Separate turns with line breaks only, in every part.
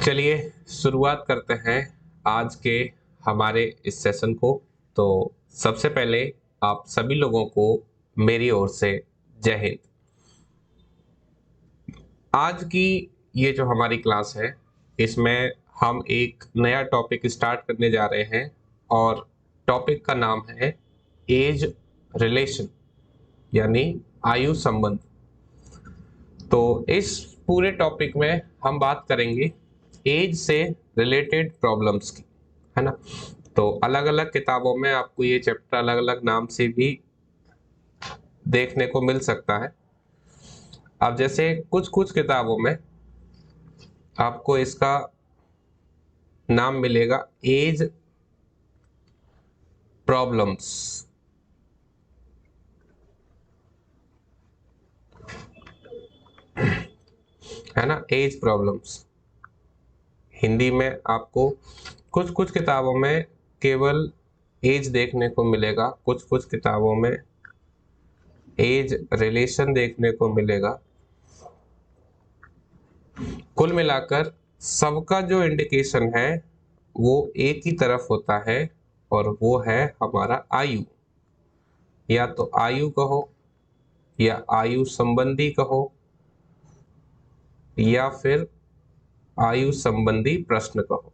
चलिए शुरुआत करते हैं आज के हमारे इस सेशन को। तो सबसे पहले आप सभी लोगों को मेरी ओर से जय हिंद। आज की ये जो हमारी क्लास है इसमें हम एक नया टॉपिक स्टार्ट करने जा रहे हैं और टॉपिक का नाम है एज रिलेशन यानी आयु संबंध। तो इस पूरे टॉपिक में हम बात करेंगे एज से रिलेटेड प्रॉब्लम्स की, है ना। तो अलग अलग किताबों में आपको ये चैप्टर अलग अलग नाम से भी देखने को मिल सकता है। अब जैसे कुछ कुछ किताबों में आपको इसका नाम मिलेगा एज प्रॉब्लम्स, है ना, एज प्रॉब्लम्स। हिंदी में आपको कुछ कुछ किताबों में केवल एज देखने को मिलेगा, कुछ कुछ किताबों में एज रिलेशन देखने को मिलेगा। कुल मिलाकर सबका जो इंडिकेशन है वो एक ही तरफ होता है और वो है हमारा आयु। या तो आयु कहो या आयु संबंधी कहो या फिर आयु संबंधी प्रश्न कहो,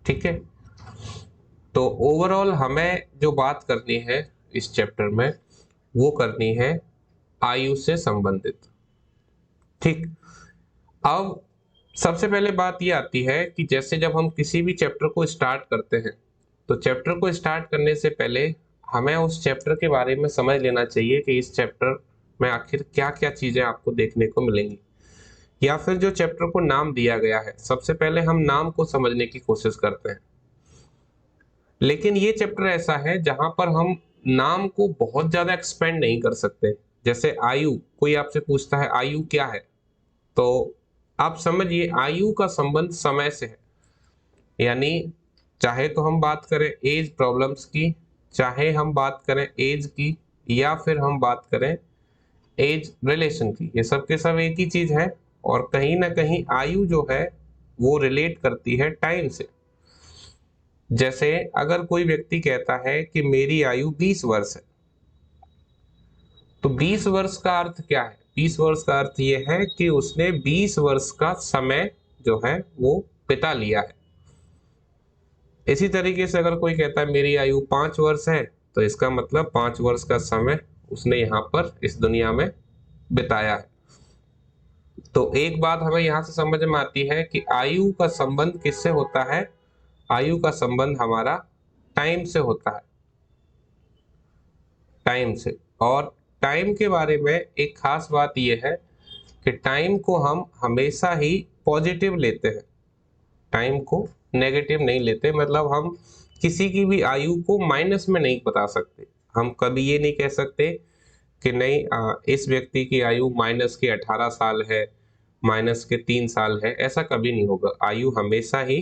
ठीक है। तो ओवरऑल हमें जो बात करनी है इस चैप्टर में वो करनी है आयु से संबंधित, ठीक। अब सबसे पहले बात ये आती है कि जैसे जब हम किसी भी चैप्टर को स्टार्ट करते हैं तो चैप्टर को स्टार्ट करने से पहले हमें उस चैप्टर के बारे में समझ लेना चाहिए कि इस चैप्टर में आखिर क्या क्या चीजें आपको देखने को मिलेंगी, या फिर जो चैप्टर को नाम दिया गया है सबसे पहले हम नाम को समझने की कोशिश करते हैं। लेकिन ये चैप्टर ऐसा है जहां पर हम नाम को बहुत ज्यादा एक्सपेंड नहीं कर सकते। जैसे आयु, कोई आपसे पूछता है आयु क्या है, तो आप समझिए आयु का संबंध समय से है। यानी चाहे तो हम बात करें एज प्रॉब्लम्स की, चाहे हम बात करें एज की, या फिर हम बात करें एज रिलेशन की, ये सब के सब एक ही चीज है। और कहीं ना कहीं आयु जो है वो रिलेट करती है टाइम से। जैसे अगर कोई व्यक्ति कहता है कि मेरी आयु 20 वर्ष है, तो 20 वर्ष का अर्थ क्या है? 20 वर्ष का अर्थ ये है कि उसने 20 वर्ष का समय जो है वो बिता लिया है। इसी तरीके से अगर कोई कहता है मेरी आयु 5 वर्ष है, तो इसका मतलब 5 वर्ष का समय उसने यहाँ पर इस दुनिया में बिताया है। तो एक बात हमें यहाँ से समझ में आती है कि आयु का संबंध किससे होता है? आयु का संबंध हमारा टाइम से होता है, टाइम से। और टाइम के बारे में एक खास बात यह है कि टाइम को हम हमेशा ही पॉजिटिव लेते हैं, टाइम को नेगेटिव नहीं लेते। मतलब हम किसी की भी आयु को माइनस में नहीं बता सकते। हम कभी ये नहीं कह सकते कि नहीं इस व्यक्ति की आयु माइनस के 18 साल है, माइनस के 3 साल है, ऐसा कभी नहीं होगा। आयु हमेशा ही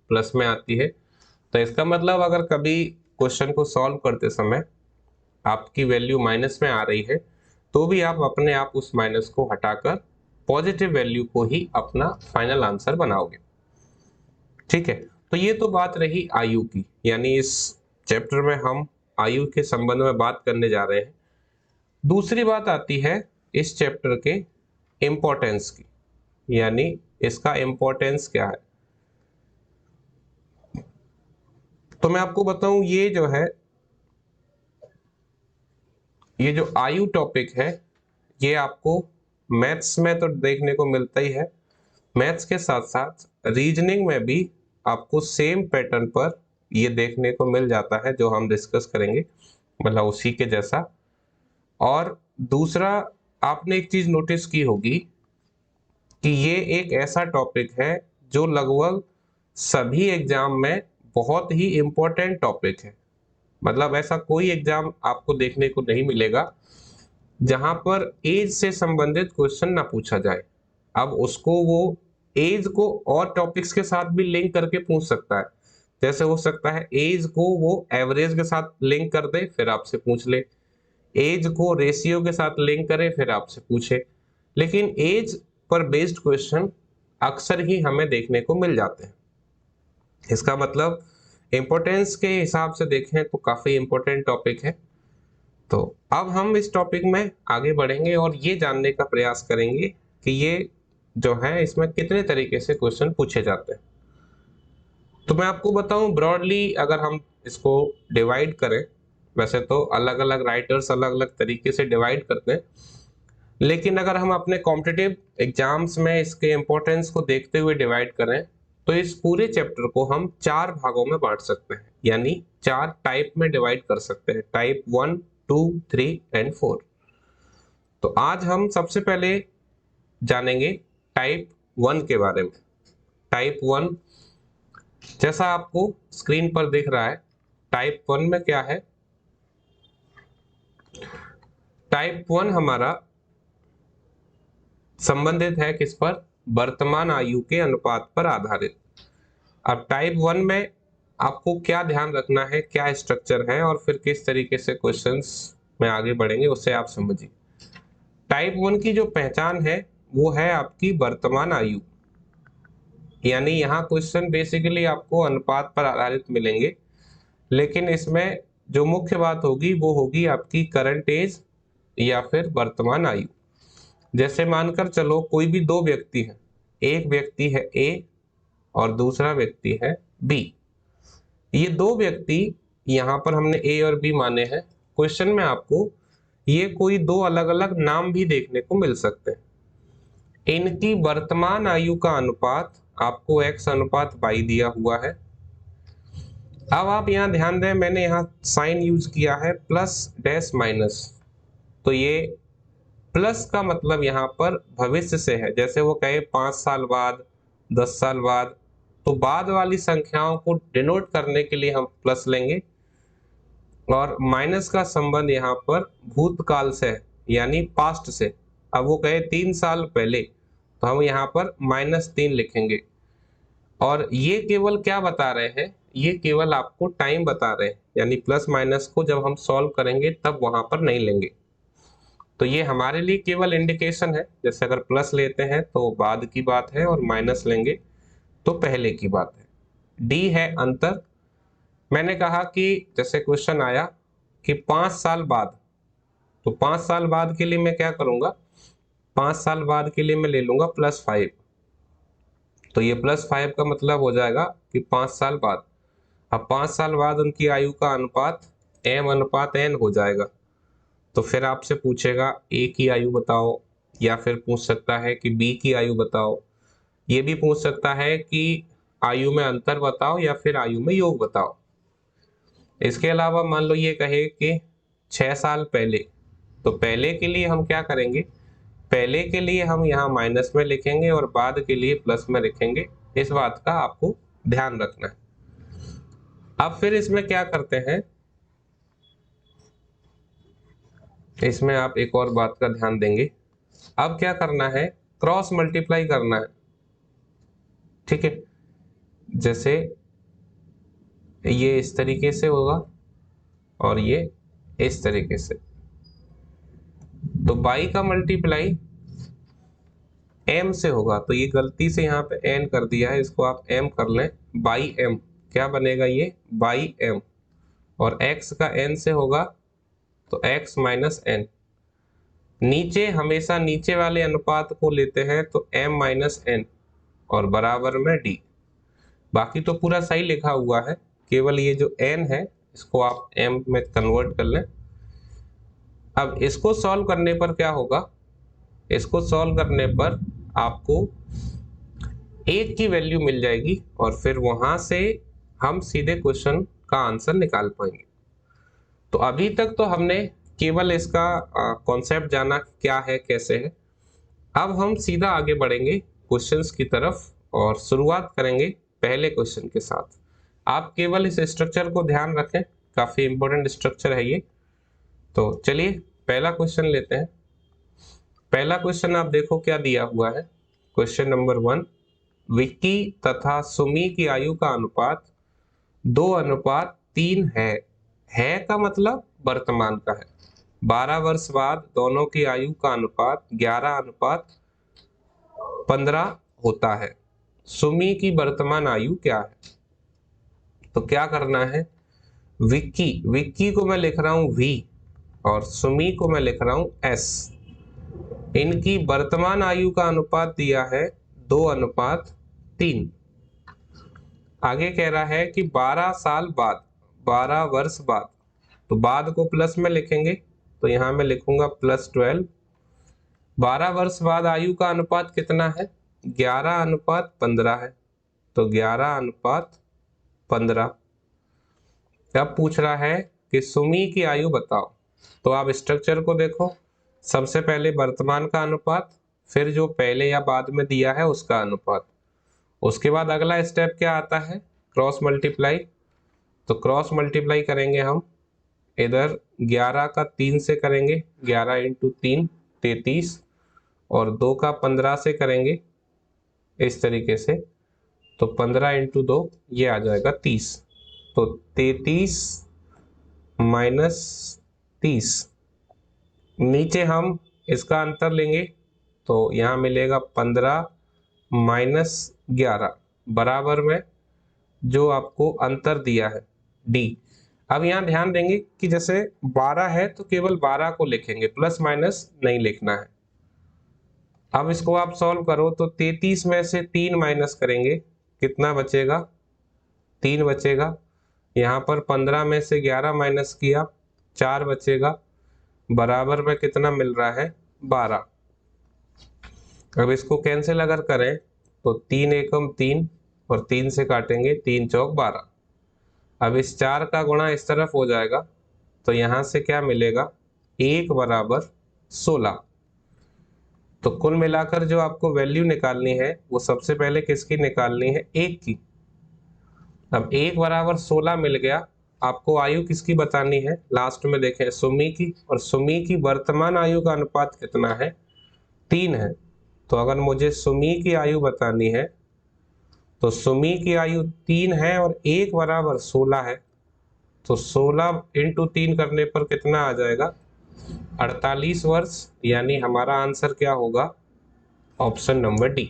प्लस में आती है। तो इसका मतलब अगर कभी क्वेश्चन को सॉल्व करते समय आपकी वैल्यू माइनस में आ रही है तो भी आप अपने आप उस माइनस को हटाकर पॉजिटिव वैल्यू को ही अपना फाइनल आंसर बनाओगे, ठीक है। तो ये तो बात रही आयु की, यानी इस चैप्टर में हम आयु के संबंध में बात करने जा रहे हैं। दूसरी बात आती है इस चैप्टर के इम्पोर्टेंस की, यानी इसका इम्पोर्टेंस क्या है। तो मैं आपको बताऊं ये जो है, ये जो आयु टॉपिक है ये आपको मैथ्स में तो देखने को मिलता ही है, मैथ्स के साथ साथ रीजनिंग में भी आपको सेम पैटर्न पर ये देखने को मिल जाता है जो हम डिस्कस करेंगे, मतलब उसी के जैसा। और दूसरा, आपने एक चीज नोटिस की होगी कि ये एक ऐसा टॉपिक है जो लगभग सभी एग्जाम में बहुत ही इंपॉर्टेंट टॉपिक है। मतलब ऐसा कोई एग्जाम आपको देखने को नहीं मिलेगा जहां पर एज से संबंधित क्वेश्चन ना पूछा जाए। अब उसको वो एज को और टॉपिक्स के साथ भी लिंक करके पूछ सकता है। जैसे हो सकता है एज को वो एवरेज के साथ लिंक कर दे फिर आपसे पूछ ले, एज को रेशियो के साथ लिंक करे फिर आपसे पूछे। लेकिन एज पर बेस्ड क्वेश्चन अक्सर ही हमें देखने को मिल जाते हैं। इसका मतलब इम्पोर्टेंस के हिसाब से देखें तो काफी इम्पोर्टेंट टॉपिक है। तो अब हम इस टॉपिक में आगे बढ़ेंगे और ये जानने का प्रयास करेंगे कि ये जो है इसमें कितने तरीके से क्वेश्चन पूछे जाते हैं। तो मैं आपको बताऊं ब्रॉडली, अगर हम इसको डिवाइड करें, वैसे तो अलग अलग राइटर्स अलग अलग तरीके से डिवाइड करते हैं, लेकिन अगर हम अपने कॉम्पिटिटिव एग्जाम्स में इसके इम्पोर्टेंस को देखते हुए डिवाइड करें तो इस पूरे चैप्टर को हम 4 भागों में बांट सकते हैं, यानी 4 टाइप में डिवाइड कर सकते हैं, टाइप 1, 2, 3 एंड 4। तो आज हम सबसे पहले जानेंगे टाइप 1 के बारे में। टाइप 1 जैसा आपको स्क्रीन पर दिख रहा है, टाइप 1 में क्या है? टाइप 1 हमारा संबंधित है किस पर? वर्तमान आयु के अनुपात पर आधारित। अब टाइप 1 में आपको क्या ध्यान रखना है, क्या स्ट्रक्चर है और फिर किस तरीके से क्वेश्चंस में आगे बढ़ेंगे उससे आप समझिए। टाइप 1 की जो पहचान है वो है आपकी वर्तमान आयु, यानी यहाँ क्वेश्चन बेसिकली आपको अनुपात पर आधारित मिलेंगे, लेकिन इसमें जो मुख्य बात होगी वो होगी आपकी करंट एज या फिर वर्तमान आयु। जैसे मानकर चलो कोई भी 2 व्यक्ति हैं, एक व्यक्ति है ए और दूसरा व्यक्ति है बी। ये 2 व्यक्ति यहाँ पर हमने ए और बी माने हैं। क्वेश्चन में आपको ये कोई 2 अलग अलग नाम भी देखने को मिल सकते हैं। इनकी वर्तमान आयु का अनुपात आपको x अनुपात y दिया हुआ है। अब आप यहाँ ध्यान दें, मैंने यहाँ साइन यूज किया है प्लस डैश माइनस, तो ये प्लस का मतलब यहाँ पर भविष्य से है। जैसे वो कहे 5 साल बाद, 10 साल बाद, तो बाद वाली संख्याओं को डिनोट करने के लिए हम प्लस लेंगे। और माइनस का संबंध यहाँ पर भूतकाल से है, यानी पास्ट से। अब वो कहे 3 साल पहले, तो हम यहाँ पर -3 लिखेंगे। और ये केवल क्या बता रहे हैं? ये केवल आपको टाइम बता रहे हैं, यानी प्लस माइनस को जब हम सॉल्व करेंगे तब वहां पर नहीं लेंगे। तो ये हमारे लिए केवल इंडिकेशन है। जैसे अगर प्लस लेते हैं तो बाद की बात है और माइनस लेंगे तो पहले की बात है। डी है अंतर। मैंने कहा कि जैसे क्वेश्चन आया कि 5 साल बाद, तो 5 साल बाद के लिए मैं क्या करूंगा? 5 साल बाद के लिए मैं ले लूंगा +5। तो ये +5 का मतलब हो जाएगा कि 5 साल बाद। अब 5 साल बाद उनकी आयु का अनुपात m/n हो जाएगा। तो फिर आपसे पूछेगा ए की आयु बताओ, या फिर पूछ सकता है कि बी की आयु बताओ। ये भी पूछ सकता है कि आयु में अंतर बताओ या फिर आयु में योग बताओ। इसके अलावा मान लो ये कहे कि 6 साल पहले, तो पहले के लिए हम क्या करेंगे? पहले के लिए हम यहाँ माइनस में लिखेंगे और बाद के लिए प्लस में लिखेंगे। इस बात का आपको ध्यान रखना है। अब फिर इसमें क्या करते हैं, इसमें आप एक और बात का ध्यान देंगे। अब क्या करना है? क्रॉस मल्टीप्लाई करना है, ठीक है। जैसे ये इस तरीके से होगा और ये इस तरीके से, तो बाई का मल्टीप्लाई m से होगा। तो ये गलती से यहाँ पे n कर दिया है, इसको आप m कर लें, बाई m। क्या बनेगा? ये बाई m। और x का n से होगा तो x - n। नीचे हमेशा नीचे वाले अनुपात को लेते हैं तो m - n और बराबर में d। बाकी तो पूरा सही लिखा हुआ है, केवल ये जो n है इसको आप m में कन्वर्ट कर लें। अब इसको सॉल्व करने पर क्या होगा? इसको सॉल्व करने पर आपको 1 की वैल्यू मिल जाएगी और फिर वहां से हम सीधे क्वेश्चन का आंसर निकाल पाएंगे। तो अभी तक तो हमने केवल इसका कॉन्सेप्ट जाना क्या है, कैसे है। अब हम सीधा आगे बढ़ेंगे क्वेश्चंस की तरफ और शुरुआत करेंगे पहले क्वेश्चन के साथ। आप केवल इस स्ट्रक्चर को ध्यान रखें, काफी इंपॉर्टेंट स्ट्रक्चर है ये। तो चलिए पहला क्वेश्चन लेते हैं। पहला क्वेश्चन आप देखो क्या दिया हुआ है। क्वेश्चन नंबर 1, विक्की तथा सुमी की आयु का अनुपात 2:3 है का मतलब वर्तमान का है। 12 वर्ष बाद दोनों की आयु का अनुपात 11:15 होता है। सुमी की वर्तमान आयु क्या है? तो क्या करना है, विक्की को मैं लिख रहा हूं V और सुमी को मैं लिख रहा हूं S। इनकी वर्तमान आयु का अनुपात दिया है 2:3। आगे कह रहा है कि 12 साल बाद, 12 वर्ष बाद, तो बाद को प्लस में लिखेंगे, तो यहां मैं लिखूंगा +12। 12 वर्ष बाद आयु का अनुपात कितना है? 11:15 है, तो 11:15। अब पूछ रहा है कि सुमी की आयु बताओ। तो आप स्ट्रक्चर को देखो, सबसे पहले वर्तमान का अनुपात, फिर जो पहले या बाद में दिया है उसका अनुपात, उसके बाद अगला स्टेप क्या आता है, क्रॉस मल्टीप्लाई। तो क्रॉस मल्टीप्लाई करेंगे हम, इधर 11 का 3 से करेंगे, 11 × 3 33, और 2 का 15 से करेंगे इस तरीके से, तो 15 × 2 ये आ जाएगा 30। तो 33 - 30, नीचे हम इसका अंतर लेंगे, तो यहाँ मिलेगा 15 - 11 बराबर में जो आपको अंतर दिया है D। अब यहाँ ध्यान देंगे कि जैसे 12 है तो केवल 12 को लिखेंगे, प्लस माइनस नहीं लिखना है। अब इसको आप सॉल्व करो तो 33 में से 3 माइनस करेंगे, कितना बचेगा? 3 बचेगा। यहाँ पर 15 में से 11 माइनस किया, 4 बचेगा, बराबर में कितना मिल रहा है? 12। अब इसको कैंसिल अगर करें तो 3 एकम 3 और 3 से काटेंगे, 3 चौक 12। अब इस 4 का गुणा इस तरफ हो जाएगा, तो यहाँ से क्या मिलेगा? 1 = 16। तो कुल मिलाकर जो आपको वैल्यू निकालनी है वो सबसे पहले किसकी निकालनी है? 1 की। अब 1 = 16 मिल गया, आपको आयु किसकी बतानी है? लास्ट में देखें सुमी की, और सुमी की वर्तमान आयु का अनुपात कितना है? 3 है। तो अगर मुझे सुमी की आयु बतानी है तो सुमी की आयु 3 है और 1 = 16 है, तो 16 × 3 करने पर कितना आ जाएगा? 48 वर्ष। यानी हमारा आंसर क्या होगा? Option number D।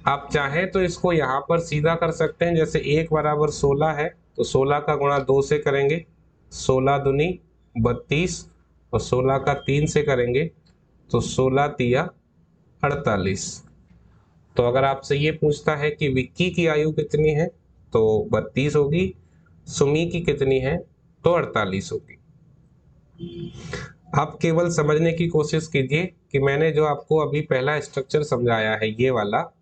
आप चाहें तो इसको यहाँ पर सीधा कर सकते हैं, जैसे 1 = 16 है तो 16 का गुणा 2 से करेंगे, 16 दूनी 32, और 16 का 3 से करेंगे तो 16 तिया 48। तो अगर आपसे ये पूछता है कि विक्की की आयु कितनी है तो 32 होगी, सुमी की कितनी है तो 48 होगी। आप केवल समझने की कोशिश कीजिए कि मैंने जो आपको अभी पहला स्ट्रक्चर समझाया है ये वाला,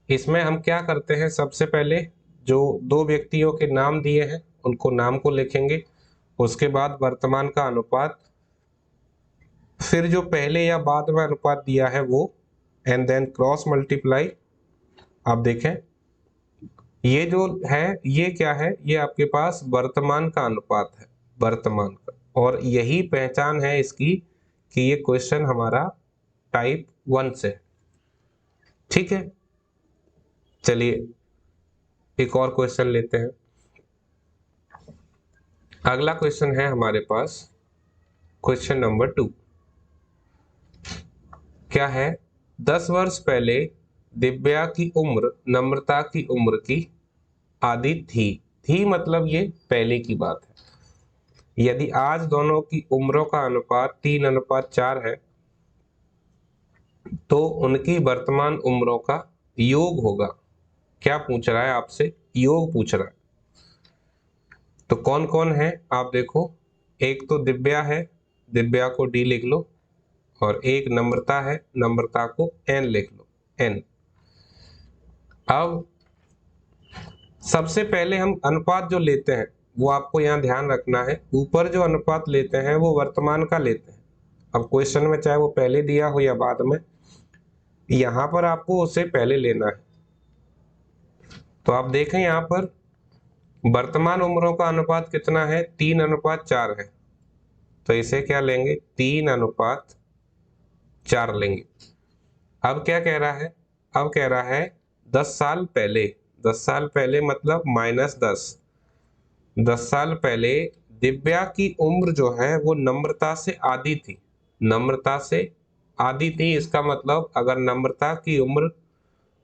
इसमें हम क्या करते हैं, सबसे पहले जो 2 व्यक्तियों के नाम दिए हैं उनको नाम को लिखेंगे, उसके बाद वर्तमान का अनुपात, फिर जो पहले या बाद में अनुपात दिया है वो, एंड देन क्रॉस मल्टीप्लाई। आप देखें ये जो है ये क्या है, ये आपके पास वर्तमान का अनुपात है, वर्तमान का, और यही पहचान है इसकी कि ये क्वेश्चन हमारा टाइप 1 से। ठीक है, चलिए एक और क्वेश्चन लेते हैं। अगला क्वेश्चन है हमारे पास क्वेश्चन नंबर 2। क्या है? 10 वर्ष पहले दिव्या की उम्र नम्रता की उम्र की आधी थी मतलब ये पहले की बात है। यदि आज दोनों की उम्रों का अनुपात 3:4 है तो उनकी वर्तमान उम्रों का योग होगा। क्या पूछ रहा है आपसे? योग पूछ रहा है। तो कौन कौन है आप देखो, एक तो दिव्या है, दिव्या को D लिख लो, और एक नम्रता है, नम्रता को N लिख लो, N। अब सबसे पहले हम अनुपात जो लेते हैं वो आपको यहाँ ध्यान रखना है, ऊपर जो अनुपात लेते हैं वो वर्तमान का लेते हैं। अब क्वेश्चन में चाहे वो पहले दिया हो या बाद में, यहाँ पर आपको उससे पहले लेना है। तो आप देखें यहाँ पर वर्तमान उम्रों का अनुपात कितना है? 3:4 है, तो इसे क्या लेंगे? 3:4 लेंगे। अब क्या कह रहा है? अब कह रहा है 10 साल पहले, 10 साल पहले मतलब -10, 10 साल पहले दिव्या की उम्र जो है वो नम्रता से आधी थी, नम्रता से आधी थी, इसका मतलब अगर नम्रता की उम्र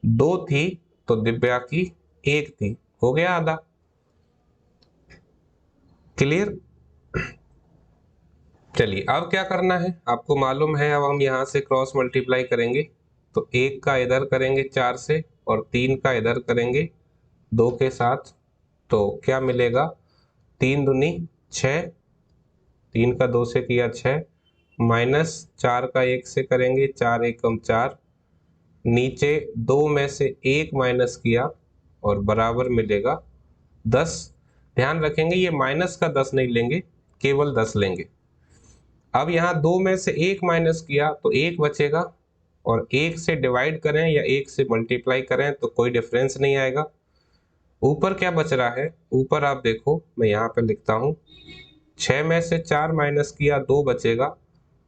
2 थी तो दिव्या की 1 थी, हो गया आधा। क्लियर? चलिए अब क्या करना है आपको मालूम है, अब हम यहाँ से क्रॉस मल्टीप्लाई करेंगे तो 1 का इधर करेंगे 4 से और 3 का इधर करेंगे 2 के साथ, तो क्या मिलेगा, 3 दूनी 6, 3 का 2 से किया 6, माइनस 4 का 1 से करेंगे 4 एकम 4, नीचे 2 में से 1 माइनस किया और बराबर मिलेगा 10। ध्यान रखेंगे ये माइनस का 10 नहीं लेंगे, केवल 10 लेंगे। अब यहाँ 2 में से 1 माइनस किया तो 1 बचेगा, और 1 से डिवाइड करें या 1 से मल्टीप्लाई करें तो कोई डिफरेंस नहीं आएगा। ऊपर क्या बच रहा है, ऊपर आप देखो मैं यहाँ पे लिखता हूँ, 6 में से 4 माइनस किया 2 बचेगा,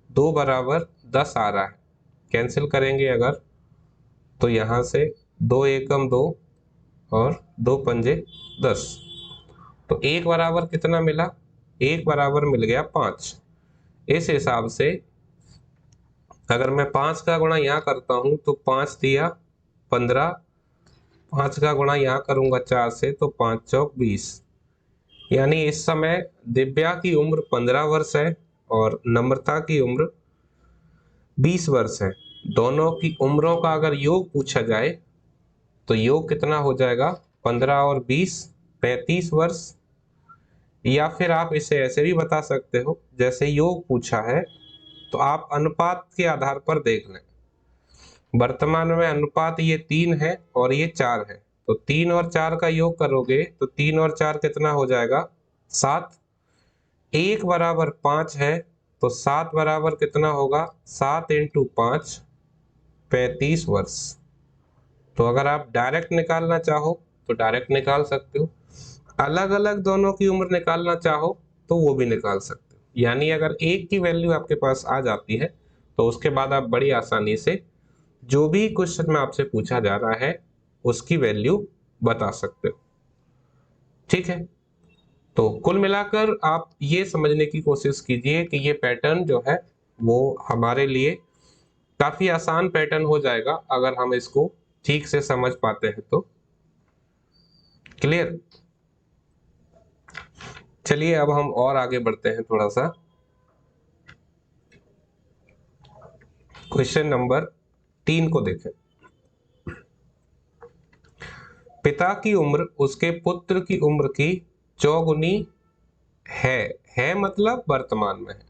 2 बराबर 10 आ रहा है। कैंसिल करेंगे अगर तो यहाँ से 2 एकम 2 और 2 पंजे 10, तो 1 बराबर कितना मिला, 1 बराबर मिल गया 5। इस हिसाब से अगर मैं 5 का गुणा यहाँ करता हूँ तो 5 दिया 15, 5 का गुणा यहाँ करूंगा 4 से तो 5 चौक 20, यानी इस समय दिव्या की उम्र 15 वर्ष है और नम्रता की उम्र 20 वर्ष है। दोनों की उम्रों का अगर योग पूछा जाए तो योग कितना हो जाएगा, 15 और 20 35 वर्ष। या फिर आप इसे ऐसे भी बता सकते हो, जैसे योग पूछा है तो आप अनुपात के आधार पर देख लें। वर्तमान में अनुपात ये 3 है और ये 4 है, तो 3 और 4 का योग करोगे तो 3 और 4 कितना हो जाएगा, 7। 1 बराबर 5 है तो 7 बराबर कितना होगा, 7 इंटू 5 35 वर्ष। तो अगर आप डायरेक्ट निकालना चाहो तो डायरेक्ट निकाल सकते हो, अलग अलग दोनों की उम्र निकालना चाहो तो वो भी निकाल सकते हो। यानी अगर एक की वैल्यू आपके पास आ जाती है तो उसके बाद आप बड़ी आसानी से जो भी क्वेश्चन में आपसे पूछा जा रहा है उसकी वैल्यू बता सकते हो। ठीक है, तो कुल मिलाकर आप ये समझने की कोशिश कीजिए कि ये पैटर्न जो है वो हमारे लिए काफी आसान पैटर्न हो जाएगा अगर हम इसको ठीक से समझ पाते हैं तो। क्लियर? चलिए अब हम और आगे बढ़ते हैं थोड़ा सा। क्वेश्चन नंबर 3 को देखें। पिता की उम्र उसके पुत्र की उम्र की चौगुनी है मतलब वर्तमान में है।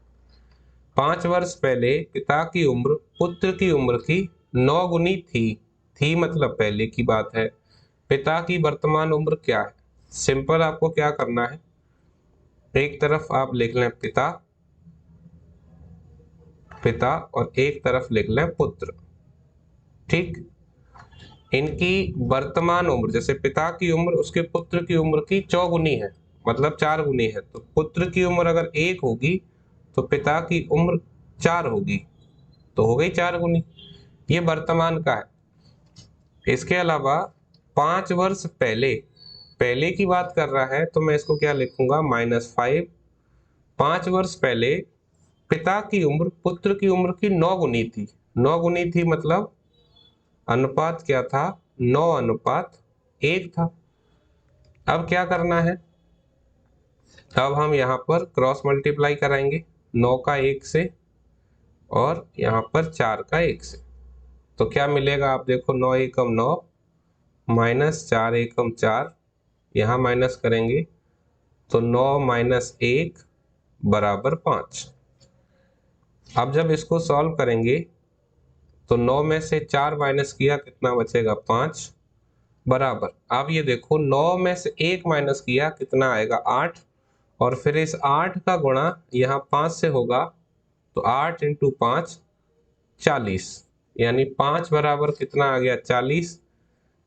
5 वर्ष पहले पिता की उम्र पुत्र की उम्र की 9 गुनी थी मतलब पहले की बात है। पिता की वर्तमान उम्र क्या है? सिंपल आपको क्या करना है, एक तरफ आप लिख लें पिता और एक तरफ लिख लें पुत्र। ठीक, इनकी वर्तमान उम्र, जैसे पिता की उम्र उसके पुत्र की उम्र की चौगुनी है मतलब 4 गुनी है, तो पुत्र की उम्र अगर 1 होगी तो पिता की उम्र 4 होगी, तो हो गई 4 गुनी। ये वर्तमान का है। इसके अलावा 5 वर्ष पहले की बात कर रहा है तो मैं इसको क्या लिखूंगा, -5। 5 वर्ष पहले पिता की उम्र पुत्र की उम्र की 9 गुनी थी। 9 गुनी थी मतलब अनुपात क्या था, 9:1 था। अब क्या करना है, अब हम यहाँ पर क्रॉस मल्टीप्लाई कराएंगे 9 का 1 से और यहाँ पर 4 का 1 से, तो क्या मिलेगा आप देखो, 9 एकम 9 माइनस 4 एकम 4, यहाँ माइनस करेंगे तो 9 माइनस 1 बराबर 5। अब जब इसको सॉल्व करेंगे तो 9 में से 4 माइनस किया कितना बचेगा, 5 बराबर। अब ये देखो 9 में से 1 माइनस किया कितना आएगा, 8, और फिर इस 8 का गुणा यहाँ 5 से होगा तो 8 इंटू 5 40, यानी 5 बराबर कितना आ गया, 40।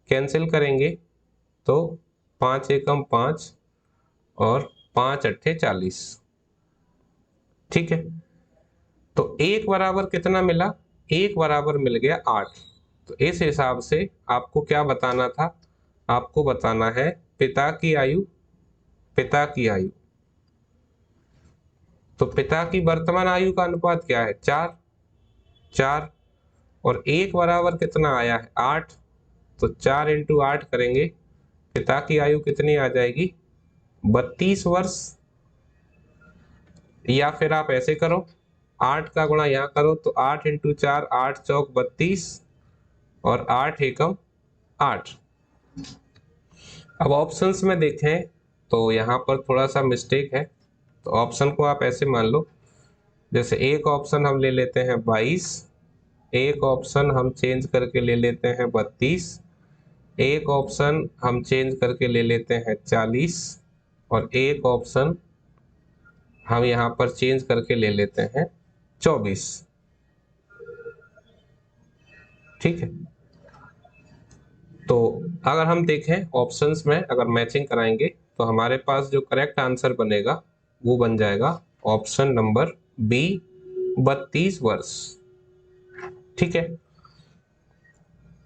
कैंसिल करेंगे तो 5 एकम 5 और 5 अट्ठे 40। ठीक है, तो 1 बराबर कितना मिला, 1 बराबर मिल गया 8। तो इस हिसाब से आपको क्या बताना था, आपको बताना है पिता की आयु। तो पिता की वर्तमान आयु का अनुपात क्या है, 4। 4 और 1 बराबर कितना आया है 8, तो 4 इंटू 8 करेंगे, पिता की आयु कितनी आ जाएगी 32 वर्ष। या फिर आप ऐसे करो, 8 का गुणा यहाँ करो तो 8 इंटू 4, 8 चौक 32 और 8 एकम 8। अब ऑप्शंस में देखें तो यहाँ पर थोड़ा सा मिस्टेक है, तो ऑप्शन को आप ऐसे मान लो, जैसे एक ऑप्शन हम ले लेते हैं 22, एक ऑप्शन हम चेंज करके ले लेते हैं 32, एक ऑप्शन हम चेंज करके ले लेते हैं 40 और एक ऑप्शन हम यहाँ पर चेंज करके ले लेते हैं 24। ठीक है, तो अगर हम देखें ऑप्शंस में अगर मैचिंग कराएंगे तो हमारे पास जो करेक्ट आंसर बनेगा वो बन जाएगा ऑप्शन नंबर बी, 32 वर्ष। ठीक है,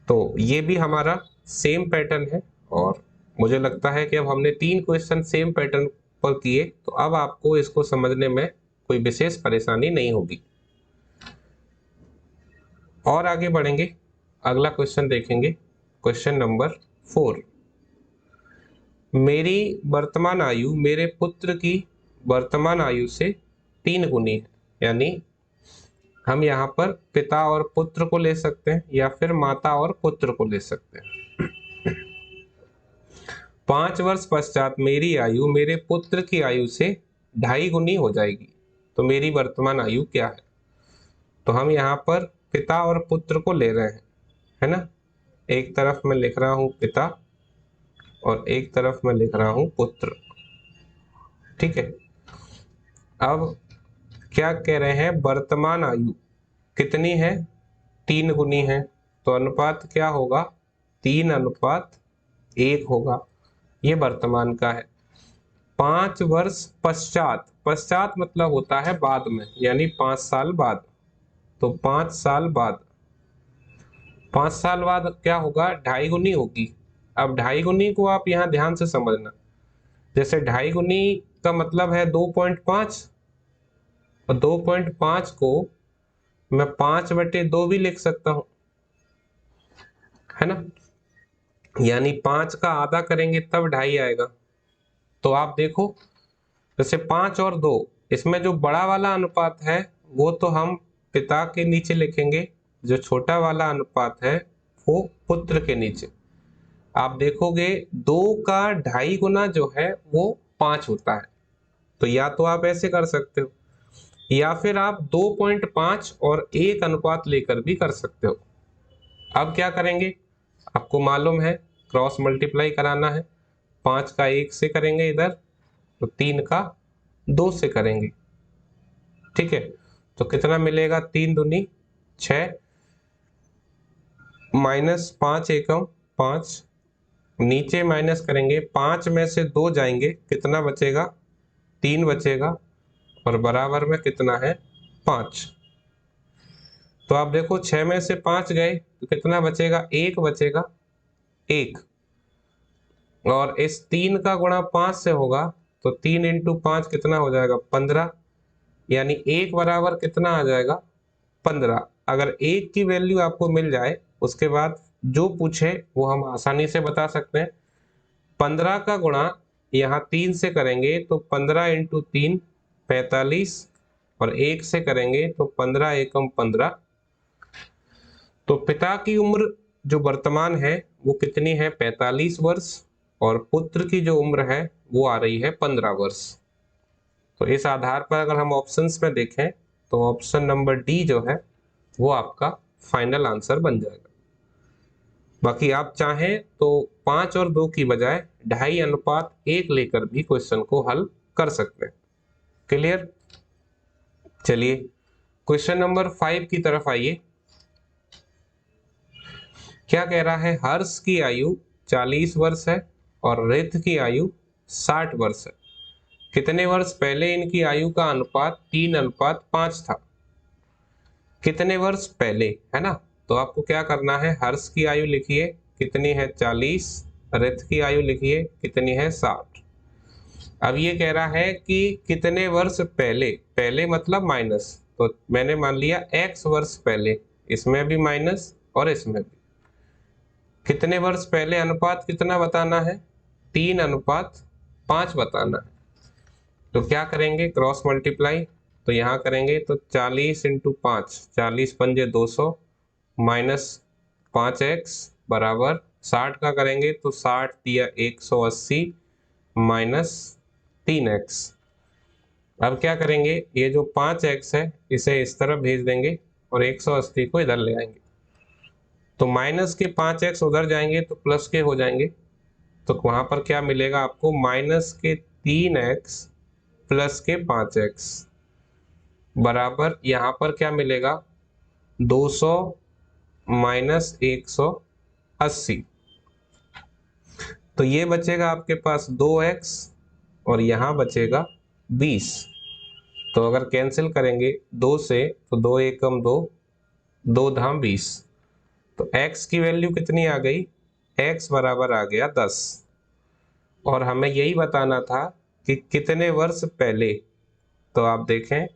तो ये भी हमारा सेम पैटर्न है और मुझे लगता है कि अब हमने 3 क्वेश्चन सेम पैटर्न पर किए, तो अब आपको इसको समझने में कोई विशेष परेशानी नहीं होगी। और आगे बढ़ेंगे, अगला क्वेश्चन देखेंगे, क्वेश्चन नंबर 4। मेरी वर्तमान आयु मेरे पुत्र की वर्तमान आयु से 3 गुनी है, यानी हम यहाँ पर पिता और पुत्र को ले सकते हैं या फिर माता और पुत्र को ले सकते हैं। 5 वर्ष पश्चात मेरी आयु मेरे पुत्र की आयु से 2.5 गुनी हो जाएगी, तो मेरी वर्तमान आयु क्या है? तो हम यहाँ पर पिता और पुत्र को ले रहे हैं, है ना। एक तरफ मैं लिख रहा हूं पिता और एक तरफ मैं लिख रहा हूं पुत्र। ठीक है, अब क्या कह रहे हैं, वर्तमान आयु कितनी है 3 गुनी है, तो अनुपात क्या होगा 3:1 होगा, ये वर्तमान का है। 5 वर्ष पश्चात, पश्चात मतलब होता है बाद में, यानी 5 साल बाद, तो 5 साल बाद, 5 साल बाद क्या होगा 2.5 गुनी होगी। अब 2.5 गुनी को आप यहाँ ध्यान से समझना, जैसे 2.5 गुनी का मतलब है 2.5 और 2.5 को मैं 5/2 भी लिख सकता हूं, है ना, यानी 5 का आधा करेंगे तब 2.5 आएगा। तो आप देखो, जैसे 5 और 2, इसमें जो बड़ा वाला अनुपात है वो तो हम पिता के नीचे लिखेंगे, जो छोटा वाला अनुपात है वो पुत्र के नीचे। आप देखोगे 2 का 2.5 गुना जो है वो 5 होता है, तो या तो आप ऐसे कर सकते हो या फिर आप 2.5 और 1 अनुपात लेकर भी कर सकते हो। अब क्या करेंगे, आपको मालूम है क्रॉस मल्टीप्लाई कराना है, 5 का 1 से करेंगे इधर, तो 3 का 2 से करेंगे। ठीक है, तो कितना मिलेगा 3 दूनी 6 -5 एकम 5, नीचे माइनस करेंगे, 5 में से 2 जाएंगे, कितना बचेगा 3 बचेगा और बराबर में कितना है 5। तो आप देखो 6 में से 5 गए तो कितना बचेगा 1 बचेगा 1, और इस 3 का गुणा 5 से होगा तो 3 इंटू 5 कितना हो जाएगा 15, यानी 1 बराबर कितना आ जाएगा 15। अगर 1 की वैल्यू आपको मिल जाए उसके बाद जो पूछे वो हम आसानी से बता सकते हैं। 15 का गुणा यहाँ 3 से करेंगे तो 15 इंटू 3 45, और 1 से करेंगे तो 15 एकम 15। तो पिता की उम्र जो वर्तमान है वो कितनी है 45 वर्ष, और पुत्र की जो उम्र है वो आ रही है 15 वर्ष। तो इस आधार पर अगर हम ऑप्शंस में देखें तो ऑप्शन नंबर डी जो है वो आपका फाइनल आंसर बन जाएगा। बाकी आप चाहें तो 5 और 2 की बजाय 2.5:1 लेकर भी क्वेश्चन को हल कर सकते हैं। क्लियर? चलिए क्वेश्चन नंबर 5 की तरफ आइए। क्या कह रहा है, हर्ष की आयु 40 वर्ष है और रित की आयु 60 वर्ष है। कितने वर्ष पहले इनकी आयु का अनुपात 3:5 था? कितने वर्ष पहले, है ना। तो आपको क्या करना है, हर्ष की आयु लिखिए कितनी है 40, रित की आयु लिखिए कितनी है 60। अब ये कह रहा है कि कितने वर्ष पहले, पहले मतलब माइनस, तो मैंने मान लिया x वर्ष पहले, इसमें भी माइनस और इसमें भी। कितने वर्ष पहले अनुपात कितना बताना है? 3:5 बताना है। तो क्या करेंगे? Cross multiply. तो यहाँ करेंगे तो 40 × 5, 40 पंजे 200 माइनस 5x बराबर 60 का करेंगे तो 60 दिया 180 माइनस 3x। अब क्या करेंगे? ये जो 5x है इसे इस तरफ भेज देंगे और 180 को इधर ले आएंगे। तो माइनस के 5x उधर जाएंगे तो प्लस के हो जाएंगे। तो वहां पर क्या मिलेगा आपको? माइनस के 3x प्लस के 5x बराबर यहाँ पर क्या मिलेगा? 200 माइनस 180। तो ये बचेगा आपके पास 2x और यहाँ बचेगा 20। तो अगर कैंसिल करेंगे 2 से तो 2 एकम 2, 2 धाम 20। तो x की वैल्यू कितनी आ गई? x बराबर आ गया 10। और हमें यही बताना था कि कितने वर्ष पहले। तो आप देखें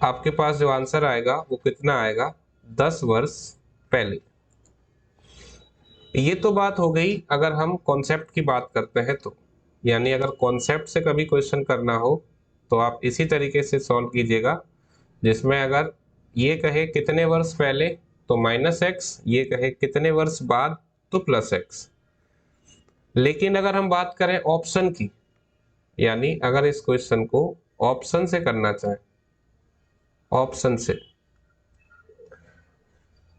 आपके पास जो आंसर आएगा वो कितना आएगा? 10 वर्ष पहले। ये तो बात हो गई अगर हम कॉन्सेप्ट की बात करते हैं तो, यानी अगर कॉन्सेप्ट से कभी क्वेश्चन करना हो तो आप इसी तरीके से सॉल्व कीजिएगा, जिसमें अगर ये कहे कितने वर्ष पहले तो -x, ये कहे कितने वर्ष बाद तो +x। लेकिन अगर हम बात करें ऑप्शन की, यानी अगर इस क्वेश्चन को ऑप्शन से करना चाहें, ऑप्शन से,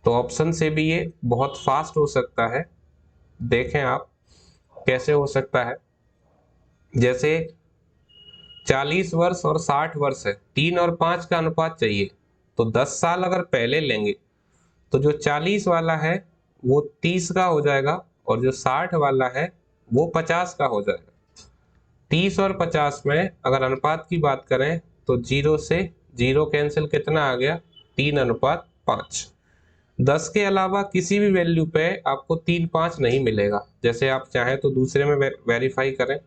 तो ऑप्शन से भी ये बहुत फास्ट हो सकता है। देखें आप कैसे हो सकता है। जैसे 40 वर्ष और 60 वर्ष है, 3 और 5 का अनुपात चाहिए, तो 10 साल अगर पहले लेंगे तो जो 40 वाला है वो 30 का हो जाएगा और जो 60 वाला है वो 50 का हो जाएगा। 30 और 50 में अगर अनुपात की बात करें तो 0 से 0 कैंसिल, कितना आ गया? 3:5। 10 के अलावा किसी भी वैल्यू पे आपको 3, 5 नहीं मिलेगा। जैसे आप चाहें तो दूसरे में वेरीफाई करें।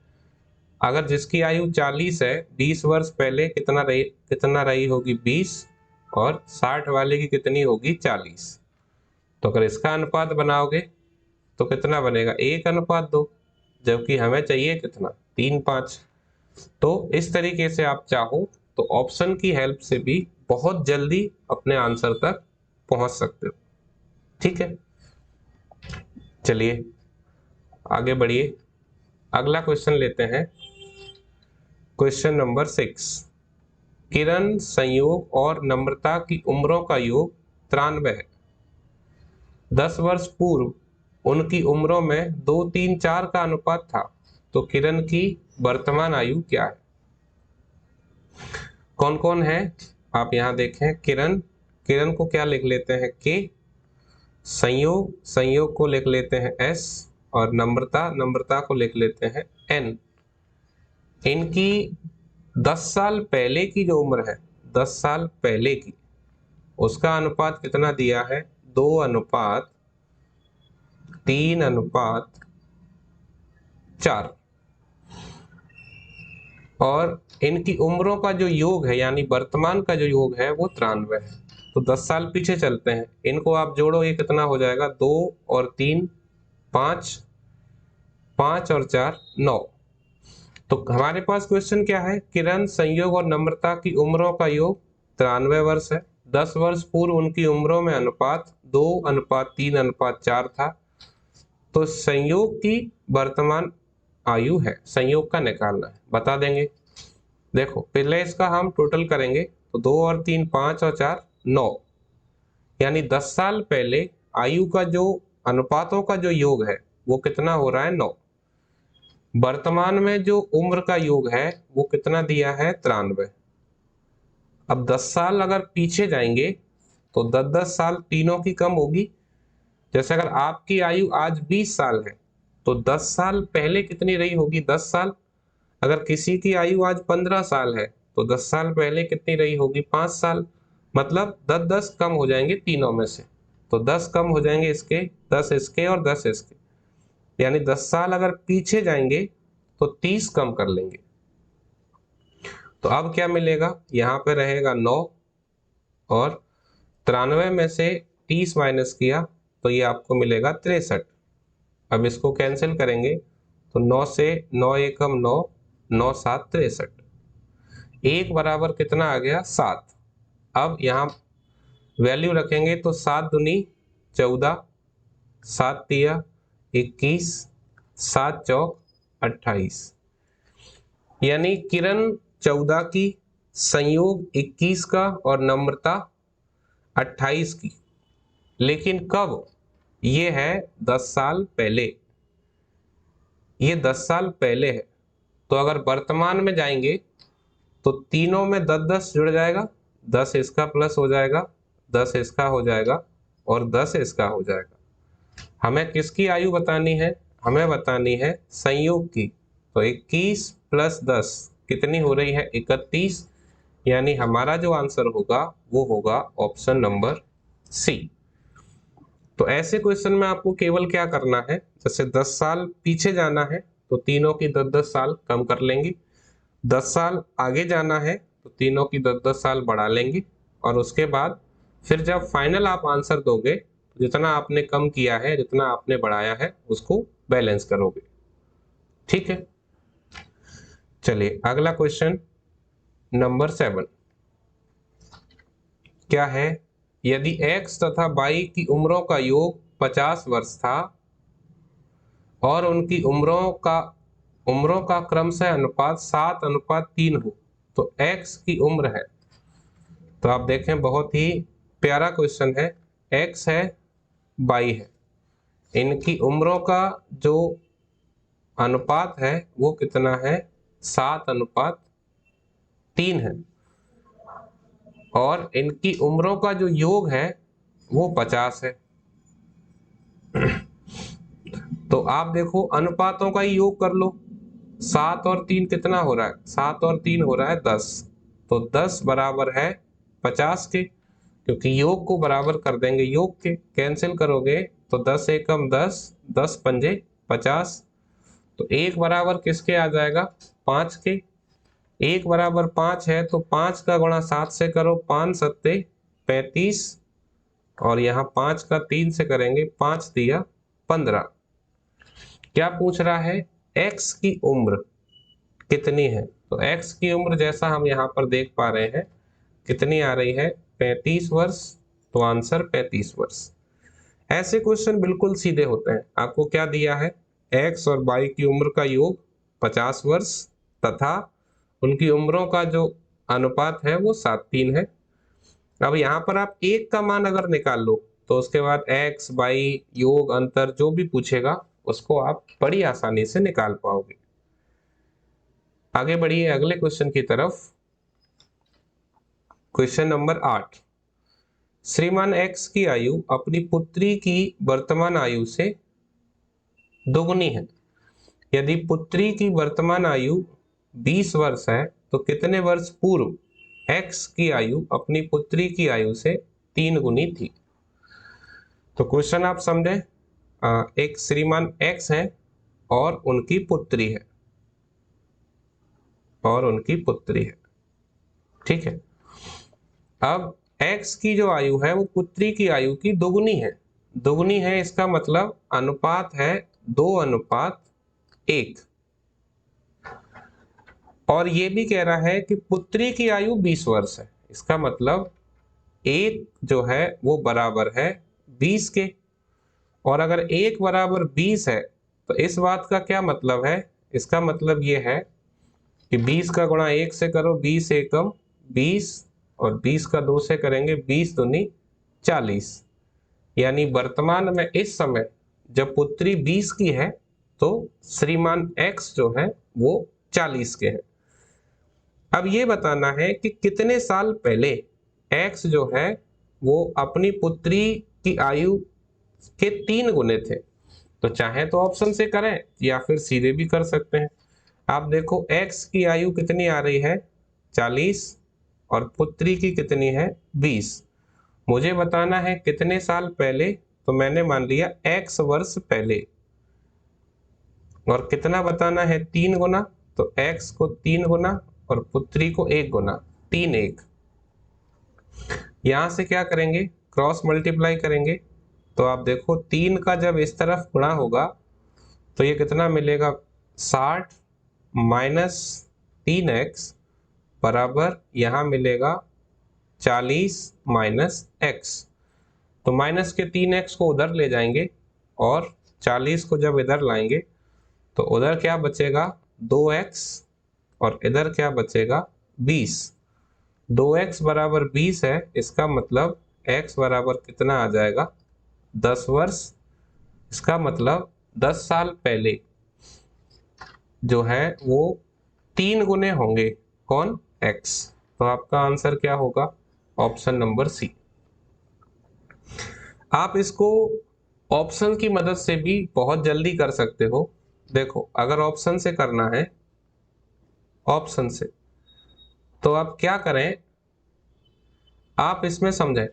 अगर जिसकी आयु 40 है, 20 वर्ष पहले कितना रही होगी? 20, और 60 वाले की कितनी होगी? 40। तो अगर इसका अनुपात बनाओगे तो कितना बनेगा? 1:2, जबकि हमें चाहिए कितना? 3, 5। तो इस तरीके से आप चाहो तो ऑप्शन की हेल्प से भी बहुत जल्दी अपने आंसर तक पहुंच सकते हो। ठीक है, चलिए आगे बढ़िए। अगला क्वेश्चन लेते हैं, क्वेश्चन नंबर 6। किरण, संयोग और नम्रता की उम्रों का योग 93 है। 10 वर्ष पूर्व उनकी उम्रों में 2, 3, 4 का अनुपात था। तो किरण की वर्तमान आयु क्या है? कौन कौन है आप यहाँ देखें। किरण को क्या लिख लेते हैं? K। संयोग को लिख लेते हैं S, और नम्रता को लिख लेते हैं N। इनकी 10 साल पहले की जो उम्र है, 10 साल पहले की, उसका अनुपात कितना दिया है? 2:3:4। और इनकी उम्रों का जो योग है, यानी वर्तमान का जो योग है, वो 93 है। तो 10 साल पीछे चलते हैं, इनको आप जोड़ो, ये कितना हो जाएगा? 2 और 3 5, 5 और 4 9। तो हमारे पास क्वेश्चन क्या है? किरण, संयोग और नम्रता की उम्रों का योग 93 वर्ष है। 10 वर्ष पूर्व उनकी उम्रों में अनुपात 2:3:4 था। तो संयोग की वर्तमान आयु है, संयोग का निकालना है, बता देंगे। देखो पहले इसका हम टोटल करेंगे तो 2 और 3 5 और 4 9, यानी 10 साल पहले आयु का जो अनुपातों का जो योग है वो कितना हो रहा है? 9। वर्तमान में जो उम्र का योग है वो कितना दिया है? 93। अब 10 साल अगर पीछे जाएंगे तो 10-10 साल तीनों की कम होगी। जैसे अगर आपकी आयु आज 20 साल है तो 10 साल पहले कितनी रही होगी? 10 साल। अगर किसी की आयु आज 15 साल है तो 10 साल पहले कितनी रही होगी? 5 साल। मतलब 10-10 कम हो जाएंगे तीनों में से। तो 10 कम हो जाएंगे इसके, 10 इसके और 10 इसके, यानी 10 साल अगर पीछे जाएंगे तो 30 कम कर लेंगे। तो अब क्या मिलेगा, यहाँ पे रहेगा 9 और 93 में से 30 माइनस किया तो ये आपको मिलेगा 63। अब इसको कैंसिल करेंगे तो 9 से 9 एकम 9, 9 7 63, एक बराबर कितना आ गया 7। अब यहाँ वैल्यू रखेंगे तो 7 दूनी 14, 7 तिया 21, 7 चौक 28, यानी किरण 14 की, संयोग 21 का और नम्रता 28 की। लेकिन कब, ये है 10 साल पहले, ये 10 साल पहले है। तो अगर वर्तमान में जाएंगे तो तीनों में 10-10 जुड़ जाएगा, 10 इसका प्लस हो जाएगा, 10 इसका हो जाएगा और 10 इसका हो जाएगा। हमें किसकी आयु बतानी है, हमें बतानी है संयोग की। तो 21 प्लस 10 कितनी हो रही है 31, यानी हमारा जो आंसर होगा वो होगा ऑप्शन नंबर सी। तो ऐसे क्वेश्चन में आपको केवल क्या करना है, जैसे 10 साल पीछे जाना है तो तीनों की 10-10 साल कम कर लेंगे, 10 साल आगे जाना है तो तीनों की 10-10 साल बढ़ा लेंगे, और उसके बाद फिर जब फाइनल आप आंसर दोगे तो जितना आपने कम किया है, जितना आपने बढ़ाया है, उसको बैलेंस करोगे। ठीक है, चलिए अगला क्वेश्चन नंबर 7 क्या है, यदि x तथा y की उम्रों का योग 50 वर्ष था और उनकी उम्रों का क्रमशः अनुपात 7:3 हो तो x की उम्र है। तो आप देखें बहुत ही प्यारा क्वेश्चन है, x है y है, इनकी उम्रों का जो अनुपात है वो कितना है 7:3 है, और इनकी उम्रों का जो योग है वो 50 है। तो आप देखो अनुपातों का ही योग कर लो, 7 और 3 कितना हो रहा है, 7 और 3 हो रहा है 10, तो 10 बराबर है 50 के, क्योंकि योग को बराबर कर देंगे योग के, कैंसिल करोगे तो 10 एकम 10, 10 पंजे 50, तो एक बराबर किसके आ जाएगा 5 के, एक बराबर 5 है तो 5 का गुणा 7 से करो, 5 सत्ते 35, और यहाँ 5 का 3 से करेंगे, 5 दिया 15। क्या पूछ रहा है, x की उम्र कितनी है, तो x की उम्र जैसा हम यहाँ पर देख पा रहे हैं कितनी आ रही है 35 वर्ष, तो आंसर 35 वर्ष। ऐसे क्वेश्चन बिल्कुल सीधे होते हैं। आपको क्या दिया है, x और y की उम्र का योग 50 वर्ष तथा उनकी उम्रों का जो अनुपात है वो 7:3 है। अब यहाँ पर आप एक का मान अगर निकाल लो तो उसके बाद x y योग अंतर जो भी पूछेगा उसको आप बड़ी आसानी से निकाल पाओगे। आगे बढ़िए अगले क्वेश्चन की तरफ। क्वेश्चन नंबर 8, श्रीमान x की आयु अपनी पुत्री की वर्तमान आयु से दोगुनी है। यदि पुत्री की वर्तमान आयु 20 वर्ष है तो कितने वर्ष पूर्व x की आयु अपनी पुत्री की आयु से 3 गुनी थी। तो क्वेश्चन आप समझे, एक श्रीमान x है और उनकी पुत्री है, और उनकी पुत्री है, ठीक है। अब x की जो आयु है वो पुत्री की आयु की दोगुनी है, दोगुनी है इसका मतलब अनुपात है 2:1, और ये भी कह रहा है कि पुत्री की आयु 20 वर्ष है, इसका मतलब एक जो है वो बराबर है 20 के, और अगर एक बराबर 20 है तो इस बात का क्या मतलब है, इसका मतलब ये है कि 20 का गुणा 1 से करो, 20 एकम 20, और 20 का 2 से करेंगे, 20 दूनी 40, यानी वर्तमान में इस समय जब पुत्री 20 की है तो श्रीमान x जो है वो 40 के हैं। अब ये बताना है कि कितने साल पहले x जो है वो अपनी पुत्री की आयु के 3 गुने थे। तो चाहे तो ऑप्शन से करें या फिर सीधे भी कर सकते हैं। आप देखो x की आयु कितनी आ रही है 40 और पुत्री की कितनी है 20। मुझे बताना है कितने साल पहले, तो मैंने मान लिया x वर्ष पहले, और कितना बताना है 3 गुना, तो x को 3 गुना और पुत्री को 1 गुना, 3 1। यहां से क्या करेंगे, क्रॉस मल्टीप्लाई करेंगे। तो आप देखो 3 का जब इस तरफ गुणा होगा तो ये कितना मिलेगा, 60 माइनस 3x बराबर यहाँ मिलेगा 40 माइनस x। तो माइनस के 3x को उधर ले जाएंगे और 40 को जब इधर लाएंगे तो उधर क्या बचेगा, 2x, और इधर क्या बचेगा, 20। 2x बराबर 20 है, इसका मतलब x बराबर कितना आ जाएगा, 10 वर्ष। इसका मतलब 10 साल पहले जो है वो 3 गुने होंगे, कौन, x। तो आपका आंसर क्या होगा, ऑप्शन नंबर सी। आप इसको ऑप्शन की मदद से भी बहुत जल्दी कर सकते हो। देखो अगर ऑप्शन से करना है, ऑप्शन से, तो आप क्या करें, आप इसमें समझें।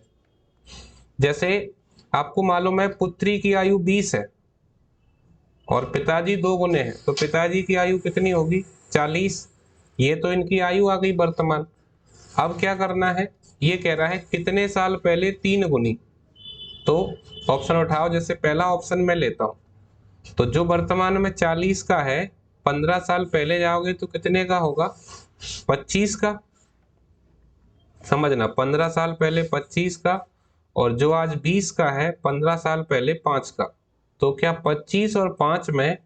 जैसे आपको मालूम है पुत्री की आयु 20 है और पिताजी 2 गुने हैं, तो पिताजी की आयु कितनी होगी, 40। ये तो इनकी आयु आ गई वर्तमान। अब क्या करना है, ये कह रहा है कितने साल पहले 3 गुनी। तो ऑप्शन उठाओ, जैसे पहला ऑप्शन मैं लेता हूं, तो जो वर्तमान में 40 का है, 15 साल पहले जाओगे तो कितने का होगा, 25 का। समझना, 15 साल पहले 25 का, और जो आज 20 का है 15 साल पहले 5 का। तो क्या 25 और 5 में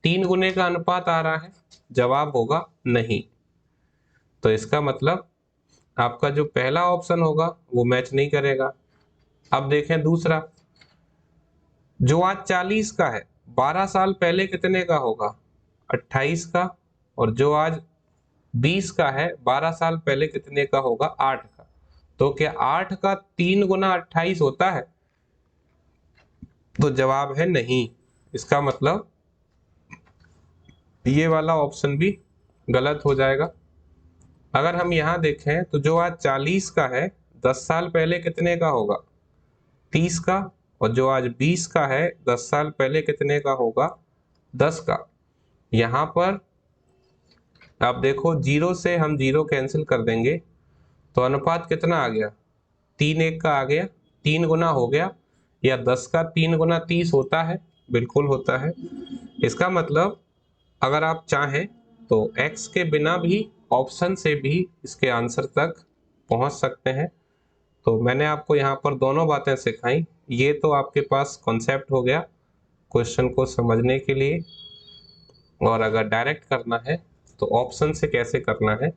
3 गुने का अनुपात आ रहा है, जवाब होगा नहीं। तो इसका मतलब आपका जो पहला ऑप्शन होगा वो मैच नहीं करेगा। अब देखें दूसरा, जो आज 40 का है 12 साल पहले कितने का होगा, 28 का, और जो आज 20 का है 12 साल पहले कितने का होगा, 8 का। तो क्या 8 का 3 गुना 28 होता है, तो जवाब है नहीं। इसका मतलब ये वाला ऑप्शन भी गलत हो जाएगा। अगर हम यहाँ देखें तो जो आज 40 का है 10 साल पहले कितने का होगा, 30 का, और जो आज 20 का है 10 साल पहले कितने का होगा, 10 का। यहाँ पर आप देखो 0 से हम 0 कैंसिल कर देंगे तो अनुपात कितना आ गया, 3 1 का आ गया, 3 गुना हो गया। या 10 का 3 गुना 30 होता है, बिल्कुल होता है। इसका मतलब अगर आप चाहें तो x के बिना भी ऑप्शन से भी इसके आंसर तक पहुंच सकते हैं। तो मैंने आपको यहाँ पर दोनों बातें सिखाई। ये तो आपके पास कॉन्सेप्ट हो गया क्वेश्चन को समझने के लिए, और अगर डायरेक्ट करना है तो ऑप्शन से कैसे करना है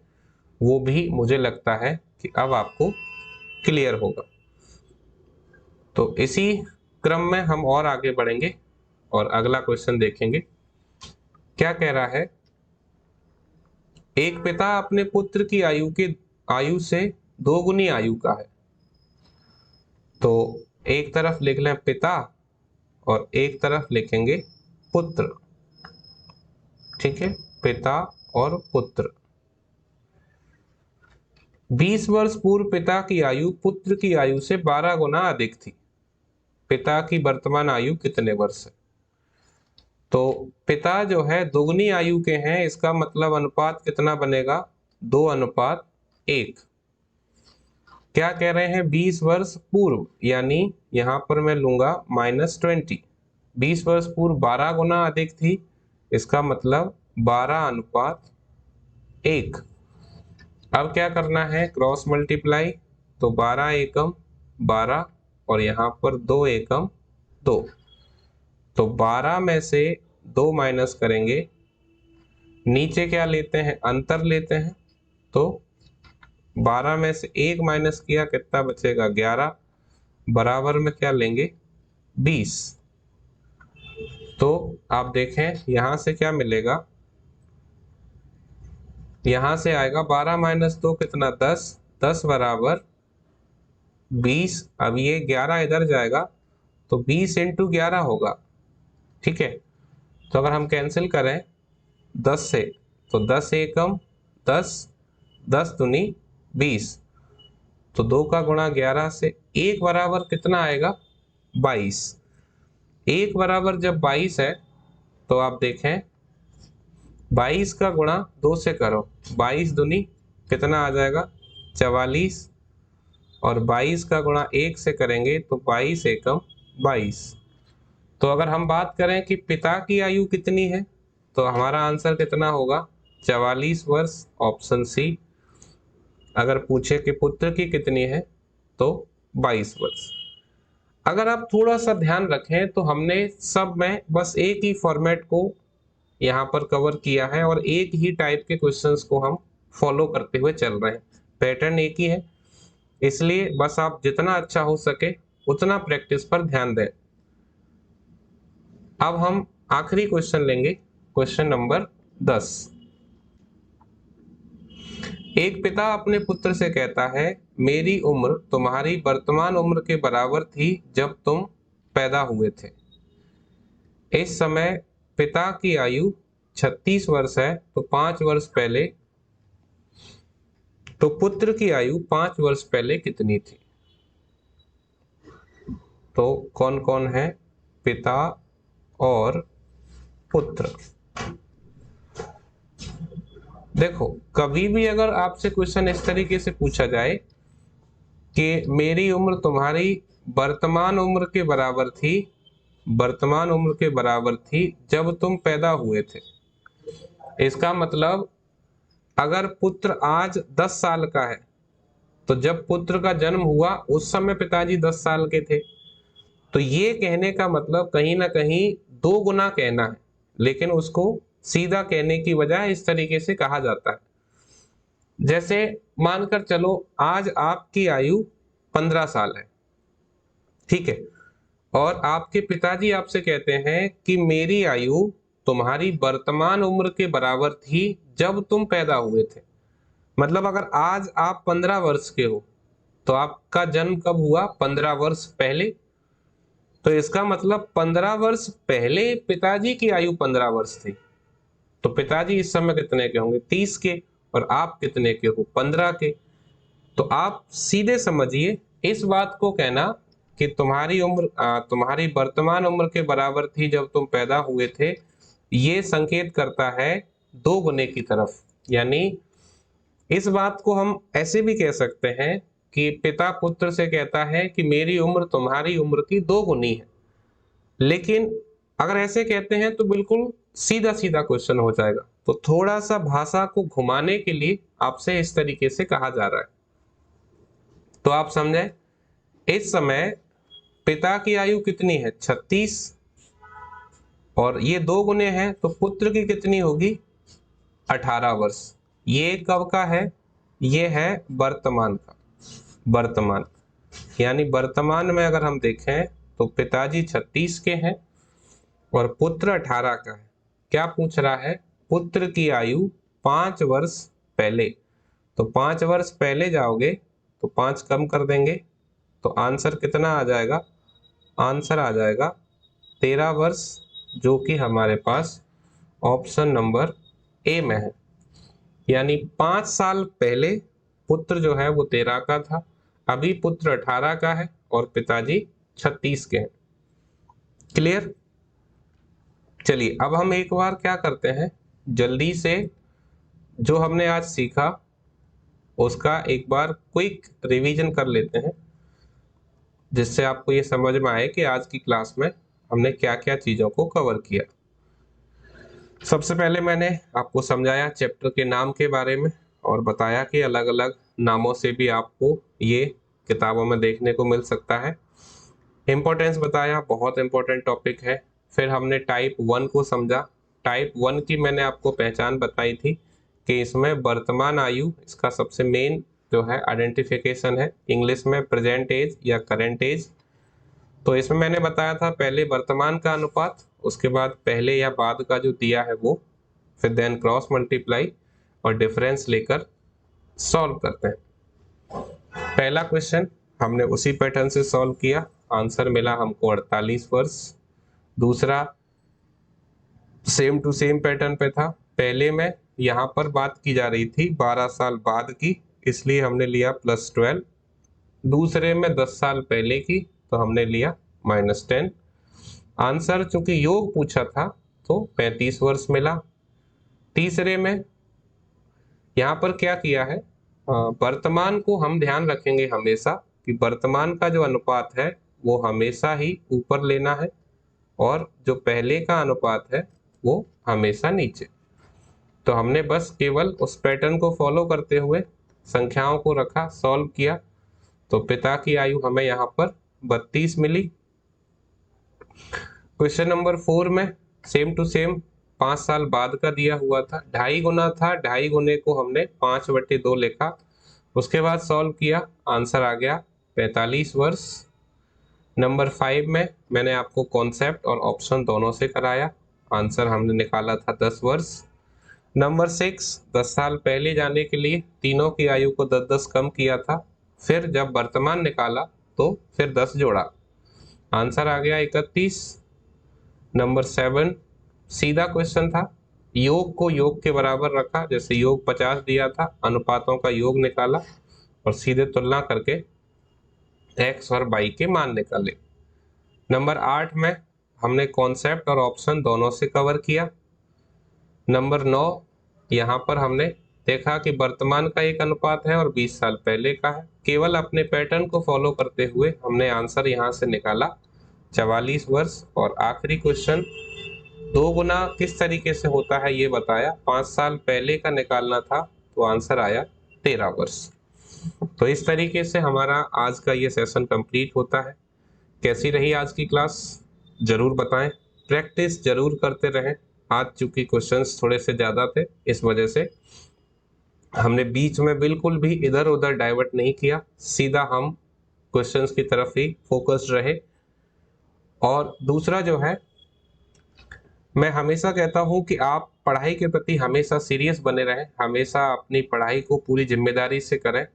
वो भी मुझे लगता है कि अब आपको क्लियर होगा। तो इसी क्रम में हम और आगे बढ़ेंगे और अगला क्वेश्चन देखेंगे। क्या कह रहा है, एक पिता अपने पुत्र की आयु से 2 गुनी आयु का है। तो एक तरफ लिख लें पिता और एक तरफ लिखेंगे पुत्र। ठीक है, पिता और पुत्र। 20 वर्ष पूर्व पिता की आयु पुत्र की आयु से 12 गुना अधिक थी। पिता की वर्तमान आयु कितने वर्ष है। तो पिता जो है दोगुनी आयु के हैं, इसका मतलब अनुपात कितना बनेगा, 2:1। क्या कह रहे हैं, 20 वर्ष पूर्व, यानी यहां पर मैं लूंगा -20। 20 वर्ष पूर्व 12 गुना अधिक थी, इसका मतलब 12:1। अब क्या करना है, क्रॉस मल्टीप्लाई। तो 12 एकम 12 और यहाँ पर 2 एकम 2। तो 12 में से 2 माइनस करेंगे, नीचे क्या लेते हैं, अंतर लेते हैं। तो 12 में से 1 माइनस किया, कितना बचेगा, 11, बराबर में क्या लेंगे, 20। तो आप देखें यहां से क्या मिलेगा, यहां से आएगा 12 माइनस 2 कितना, 10, 10 बराबर 20। अब ये 11 इधर जाएगा तो 20 × 11 होगा। ठीक है, तो अगर हम कैंसिल करें 10 से, तो 10 एकम 10, 10 दूनी 20। तो 2 का गुणा 11 से 1 बराबर कितना आएगा, 22। 1 बराबर जब 22 है तो आप देखें 22 का गुणा 2 से करो, 22 दूनी कितना आ जाएगा 44, और 22 का गुणा 1 से करेंगे तो 22 एकम 22। तो अगर हम बात करें कि पिता की आयु कितनी है तो हमारा आंसर कितना होगा 44 वर्ष, ऑप्शन सी। अगर पूछे कि पुत्र की कितनी है तो 22 वर्ष। अगर आप थोड़ा सा ध्यान रखें तो हमने सब में बस एक ही फॉर्मेट को यहाँ पर कवर किया है और एक ही टाइप के क्वेश्चंस को हम फॉलो करते हुए चल रहे हैं, पैटर्न एक ही है। इसलिए बस आप जितना अच्छा हो सके उतना प्रैक्टिस पर ध्यान दें। अब हम आखिरी क्वेश्चन लेंगे, क्वेश्चन नंबर 10। एक पिता अपने पुत्र से कहता है, मेरी उम्र तुम्हारी वर्तमान उम्र के बराबर थी जब तुम पैदा हुए थे। इस समय पिता की आयु 36 वर्ष है, तो 5 वर्ष पहले, तो पुत्र की आयु 5 वर्ष पहले कितनी थी? तो कौन कौन है? पिता और पुत्र। देखो, कभी भी अगर आपसे क्वेश्चन इस तरीके से पूछा जाए कि मेरी उम्र तुम्हारी वर्तमान उम्र के बराबर थी, वर्तमान उम्र के बराबर थी जब तुम पैदा हुए थे, इसका मतलब अगर पुत्र आज 10 साल का है तो जब पुत्र का जन्म हुआ उस समय पिताजी 10 साल के थे। तो ये कहने का मतलब कहीं ना कहीं 2 गुना कहना है, लेकिन उसको सीधा कहने की बजाय इस तरीके से कहा जाता है। जैसे मानकर चलो आज आपकी आयु 15 साल है, ठीक है, और आपके पिताजी आपसे कहते हैं कि मेरी आयु तुम्हारी वर्तमान उम्र के बराबर थी जब तुम पैदा हुए थे। मतलब अगर आज आप 15 वर्ष के हो तो आपका जन्म कब हुआ? 15 वर्ष पहले। तो इसका मतलब 15 वर्ष पहले पिताजी की आयु 15 वर्ष थी, तो पिताजी इस समय कितने के होंगे? 30 के, और आप कितने के हो? 15 के। तो आप सीधे समझिए, इस बात को कहना कि तुम्हारी उम्र तुम्हारी वर्तमान उम्र के बराबर थी जब तुम पैदा हुए थे, ये संकेत करता है 2 गुने की तरफ। यानी इस बात को हम ऐसे भी कह सकते हैं कि पिता पुत्र से कहता है कि मेरी उम्र तुम्हारी उम्र की 2 गुनी है। लेकिन अगर ऐसे कहते हैं तो बिल्कुल सीधा सीधा क्वेश्चन हो जाएगा, तो थोड़ा सा भाषा को घुमाने के लिए आपसे इस तरीके से कहा जा रहा है। तो आप समझे, इस समय पिता की आयु कितनी है? 36, और ये 2 गुने हैं तो पुत्र की कितनी होगी? 18 वर्ष। ये कब का है? ये है वर्तमान का, वर्तमान। यानी वर्तमान में अगर हम देखें तो पिताजी 36 के हैं और पुत्र 18 का है। क्या पूछ रहा है? पुत्र की आयु 5 वर्ष पहले। तो 5 वर्ष पहले जाओगे तो 5 कम कर देंगे तो आंसर कितना आ जाएगा? आंसर आ जाएगा 13 वर्ष, जो कि हमारे पास ऑप्शन नंबर ए में है। यानी 5 साल पहले पुत्र जो है वो 13 का था, अभी पुत्र 18 का है और पिताजी 36 के हैं। क्लियर? चलिए अब हम एक बार क्या करते हैं, जल्दी से जो हमने आज सीखा उसका एक बार क्विक रिवीजन कर लेते हैं, जिससे आपको ये समझ में आए कि आज की क्लास में हमने क्या क्या चीजों को कवर किया। सबसे पहले मैंने आपको समझाया चैप्टर के नाम के बारे में और बताया कि अलग अलग नामों से भी आपको ये किताबों में देखने को मिल सकता है। इम्पोर्टेंस बताया, बहुत इंपॉर्टेंट टॉपिक है। फिर हमने टाइप 1 को समझा। टाइप 1 की मैंने आपको पहचान बताई थी कि इसमें वर्तमान आयु इसका सबसे मेन जो है आइडेंटिफिकेशन है, इंग्लिश में प्रेजेंट एज या करेंट एज। तो इसमें मैंने बताया था पहले वर्तमान का अनुपात, उसके बाद पहले या बाद का जो दिया है वो, फिर देन क्रॉस मल्टीप्लाई और डिफरेंस लेकर सॉल्व करते हैं। पहला क्वेश्चन हमने उसी पैटर्न से सॉल्व किया, आंसर मिला हमको 48 वर्ष। दूसरा सेम टू सेम पैटर्न पे था, पहले में यहाँ पर बात की जा रही थी 12 साल बाद की, इसलिए हमने लिया +12। दूसरे में 10 साल पहले की तो हमने लिया -10। आंसर चूंकि योग पूछा था तो 35 वर्ष मिला। तीसरे में यहाँ पर क्या किया है, वर्तमान को हम ध्यान रखेंगे हमेशा कि वर्तमान का जो अनुपात है वो हमेशा ही ऊपर लेना है और जो पहले का अनुपात है वो हमेशा नीचे। तो हमने बस केवल उस पैटर्न को फॉलो करते हुए संख्याओं को रखा, सॉल्व किया, तो पिता की आयु हमें यहाँ पर 32 मिली। क्वेश्चन नंबर 4 में सेम टू सेम 5 साल बाद का दिया हुआ था, 2.5 गुना था, 2.5 गुने को हमने 5/2 लिखा, उसके बाद सॉल्व किया, आंसर आ गया 45 वर्ष। नंबर 5 में मैंने आपको कॉन्सेप्ट और ऑप्शन दोनों से कराया, आंसर हमने निकाला था 10 वर्ष। नंबर 6, 10 साल पहले जाने के लिए तीनों की आयु को 10-10 कम किया था, फिर जब वर्तमान निकाला तो फिर 10 जोड़ा, आंसर आ गया 31। नंबर 7 सीधा क्वेश्चन था, योग को योग के बराबर रखा, जैसे योग 50 दिया था, अनुपातों का योग निकाला और सीधे तुलना करके x और y के मान निकाले। नंबर 8 में हमने कॉन्सेप्ट और ऑप्शन दोनों से कवर किया। नंबर 9 यहाँ पर हमने देखा कि वर्तमान का एक अनुपात है और 20 साल पहले का है, केवल अपने पैटर्न को फॉलो करते हुए हमने आंसर यहाँ से निकाला 44 वर्ष। और आखिरी क्वेश्चन 2 गुना किस तरीके से होता है ये बताया, 5 साल पहले का निकालना था तो आंसर आया 13 वर्ष। तो इस तरीके से हमारा आज का ये सेशन कंप्लीट होता है। कैसी रही आज की क्लास जरूर बताएं, प्रैक्टिस जरूर करते रहें। आज चूंकि क्वेश्चंस थोड़े से ज़्यादा थे, इस वजह से हमने बीच में बिल्कुल भी इधर उधर डाइवर्ट नहीं किया, सीधा हम क्वेश्चंस की तरफ ही फोकस्ड रहे। और दूसरा जो है, मैं हमेशा कहता हूं कि आप पढ़ाई के प्रति हमेशा सीरियस बने रहें, हमेशा अपनी पढ़ाई को पूरी जिम्मेदारी से करें,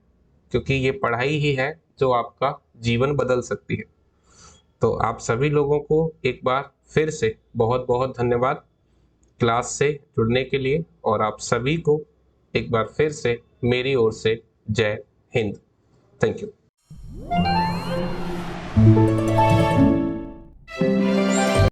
क्योंकि ये पढ़ाई ही है जो आपका जीवन बदल सकती है। तो आप सभी लोगों को एक बार फिर से बहुत बहुत धन्यवाद क्लास से जुड़ने के लिए, और आप सभी को एक बार फिर से मेरी ओर से जय हिंद। Thank you.